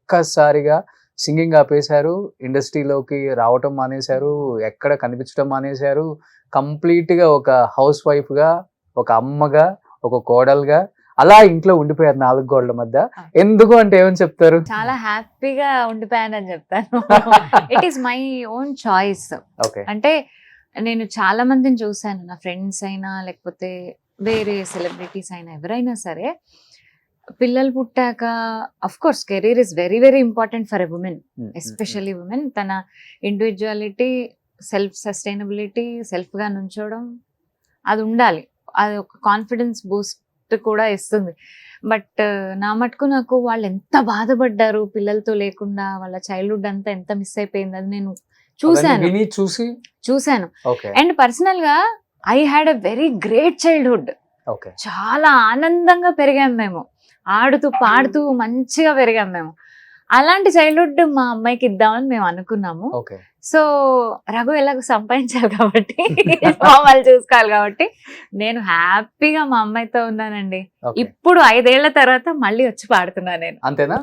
ఒక్కసారిగా సింగింగ్ ఆపేశారు, ఇండస్ట్రీలోకి రావటం మానేశారు, ఎక్కడ కనిపించడం మానేశారు. కంప్లీట్‌గా ఒక హౌస్ వైఫ్‌గా, ఒక అమ్మగా, ఒక కోడలుగా అలా ఇంట్లో ఉండిపోయారు 4 గోడల మధ్య. ఎందుకు అంటే ఏమని చెప్తారు? చాలా హ్యాపీగా ఉండిపోయానని చెప్తాను. It is my own choice. Okay. అంటే నేను చాలా మందిని చూసాను, నా ఫ్రెండ్స్ అయినా లేకపోతే వేరే సెలబ్రిటీస్ అయినా ఎవరైనా సరే, పిల్లలు పుట్టాక of course career is very very important for a women, especially women. తన ఇండివిజువాలిటీ, సెల్ఫ్ సస్టైనబిలిటీ, సెల్ఫ్గా నుంచోవడం అది ఉండాలి. అది ఒక కాన్ఫిడెన్స్ బూస్ట్ కూడా ఇస్తుంది. బట్ నా మటుకు నాకు వాళ్ళు ఎంత బాధపడ్డారు పిల్లలతో లేకుండా, వాళ్ళ చైల్డ్హుడ్ అంతా ఎంత మిస్ అయిపోయింది అది నేను చూశాను. అండ్ పర్సనల్ గా I had a very great childhood. చాలా ఆనందంగా పెరిగాం మేము, ఆడుతూ పాడుతూ మంచిగా పెరిగాం మేము. అలాంటి చైల్డ్హుడ్ మా అమ్మాయికి ఇద్దామని మేము అనుకున్నాము. సో రఘు ఎలాగో సంపాదించాలి కాబట్టి వాళ్ళు చూసుకోవాలి కాబట్టి నేను హ్యాపీగా మా అమ్మాయితో ఉన్నానండి. ఇప్పుడు 5 ఏళ్ల తర్వాత మళ్ళీ వచ్చి పాడుతున్నా నేను. అంతేనా?